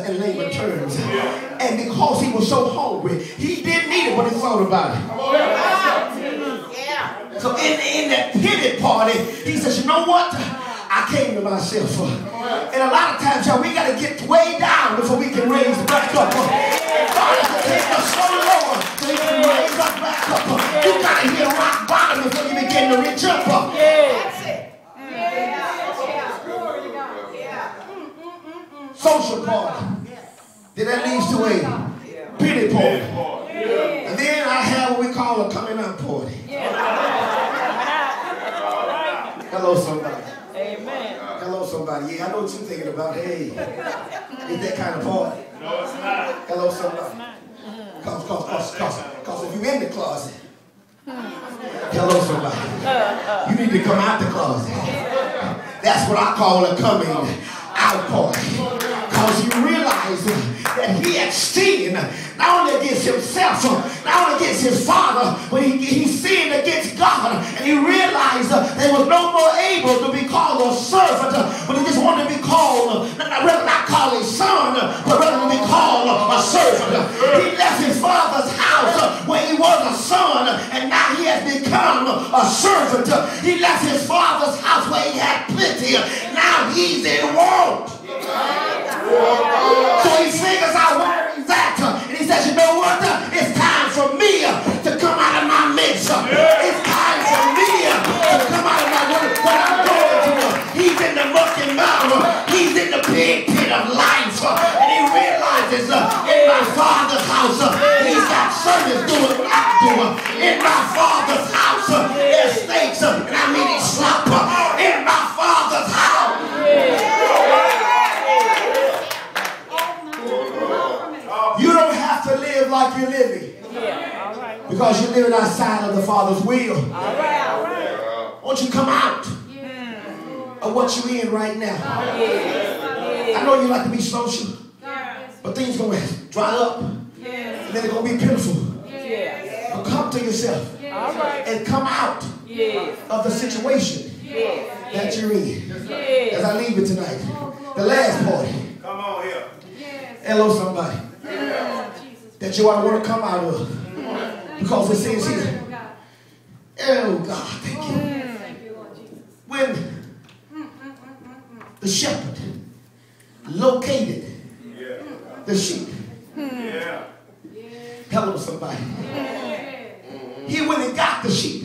in layman terms. And because he was so hungry, he didn't eat it, but he thought about it. So in that pity party, he says, you know what? I came to myself. And a lot of times, y'all, we got to get way down before we can raise back up. God has to take us so low so he can raise us back up. You got to hit rock bottom before you begin to reach up. That's it. Social party. Then that leads to a pity party. And then I have what we call a coming out party. Hello, somebody. Amen. Hello, somebody. Yeah, I know what you're thinking about. Hey, it's that kind of party. No, it's not. Hello, somebody. Because if you're in the closet, hello, somebody. You need to come out the closet. That's what I call a coming out party. Because you realize that he had sinned not only against himself, not only against his father, but he sinned against God. And he realized that he was no more able to be called a servant, but he just wanted to be called, not called a son, but rather to be called a servant. He left his father's house where he was a son, and now he has become a servant. He left his father's house where he had plenty. Now he's in want. So he figures out where he's at. And he says, you know what? It's time for me to come out of my midst. It's time for me to come out of my what I'm going through. He's in the muck and mud. He's in the big pit of life. And he realizes in my father's house, he's got service doing what I'm doing. In my father's house, there's snakes. And I mean it's slop. In my father's house. You don't have to live like you're living. Because you're living outside of the Father's will. Won't you come out of what you're in right now? I know you like to be social, but things are going to dry up. And then they're going to be pitiful. But come to yourself and come out of the situation that you're in. As I leave it tonight, the last party. Come on here. Hello, somebody. That you ought to want to come out of. Because it says here, oh God, thank you. When the shepherd located the sheep. Hello, somebody. He went and got the sheep.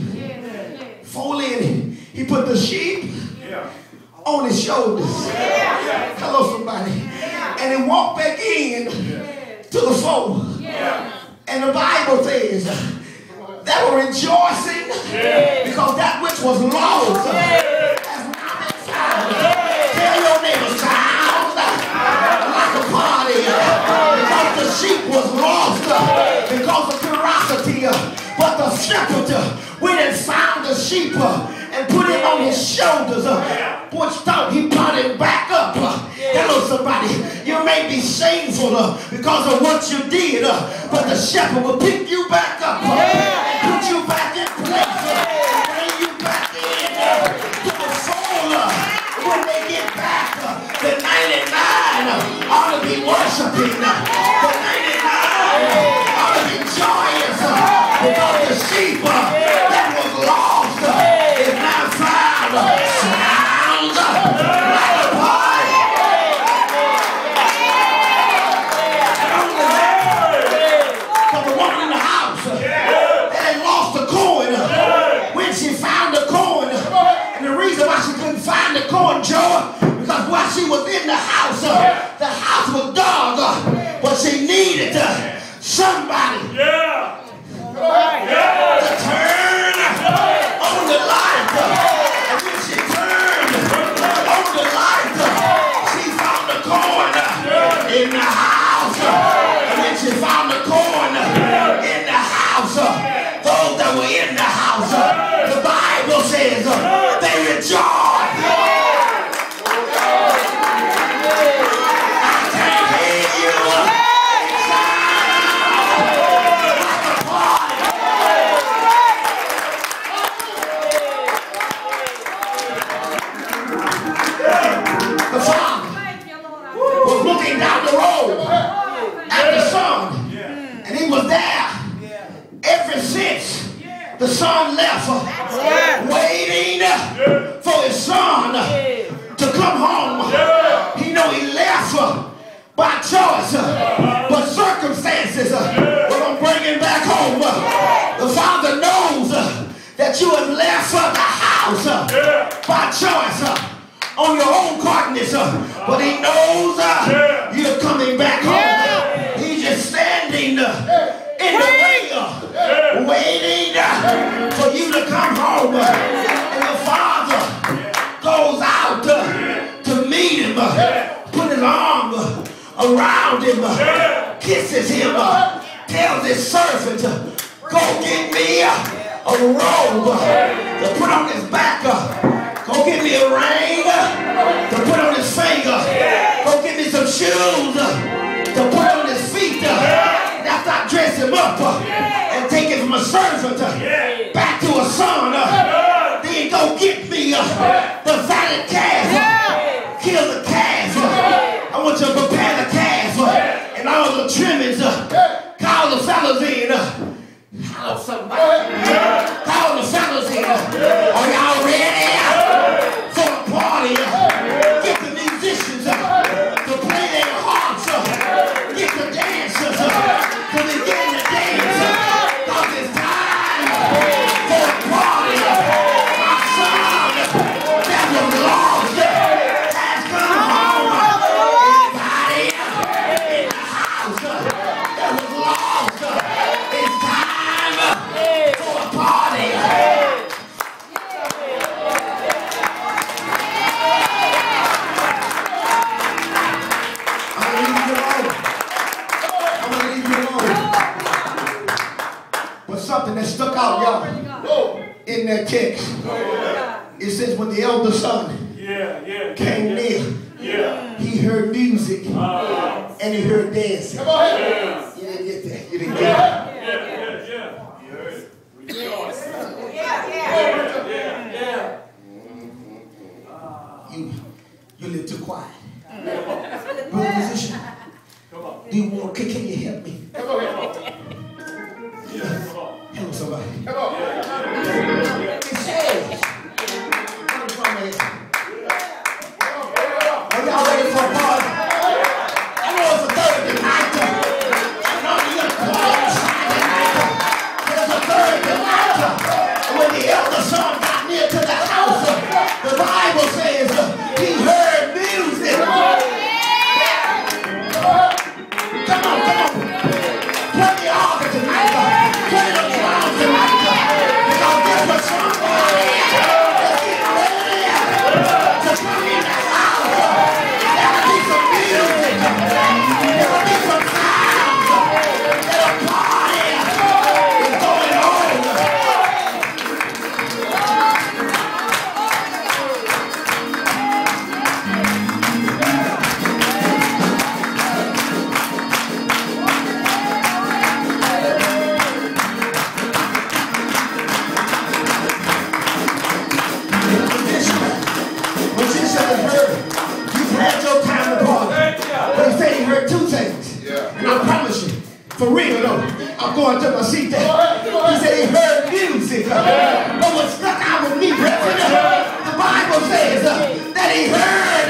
Folded in. He put the sheep on his shoulders. Hello, somebody. And he walked back in to the fold. And the Bible says they were rejoicing because that which was lost has now been found. Tell your neighbor, sound like a party. Because the sheep was lost because of curiosity. But the shepherd went and found the sheep and put it on his shoulders. Which thought he brought him back up. Hello, somebody. You may be shameful because of what you did, but the shepherd will pick you back up and put you back in place, bring you back in to the fold. When they get back, the 99 ought to be worshiping. The 99 ought to be joyous because the sheep that was lost is now found. Sounds like a party. For the woman in the house that had lost the coin, when she found the coin, and the reason why she couldn't find the coin, Joe, because while she was in the house was dark, but she needed somebody to turn The son left waiting for his son to come home. He know he left by choice, but circumstances were going to bring him back home. The father knows that you have left the house by choice on your own cartness, but he knows you're coming back home. He's just standing in the way, waiting for you to come home. And the father goes out to meet him, put his arm around him, kisses him, tells his servant, go get me a robe to put on his back, go get me a ring to put on his finger, go get me some shoes to put on his feet. After I dress him up and take him from a servant back to a son, then go get me the fatted calf, kill the calf. I want you to prepare the calf and all the trimmings. Call the fellas in. Call somebody. Call the fellas in. Are y'all ready for a party? Get the musicians to play their harps. Get the dancers to begin to dance. Because it's time for a party. My son that was lost has come home. Anybody in the house that was lost, it's time for a party. I'm gonna leave you alone. But something that stuck out, y'all, in that text. It says when the elder son came near, he heard music and he heard dancing. You didn't get that. You didn't get that. You live too quiet. Brother musician, do you want? Can you help me? Help somebody. It says, are y'all ready for a party? I know it's a Thursday night. I know you're going Friday night. There's a Thursday night. When the elder son got near to the house, the Bible says he heard music. Come on. Play the organ tonight. Play the drums tonight. Because there's a somebody that's getting ready to come in the house. There'll be some music. There'll be some sounds. There's a party is going on. And I promise you, for real though, I'm going to my seat there. He said he heard music. But what stuck out with me, brethren, the Bible says that he heard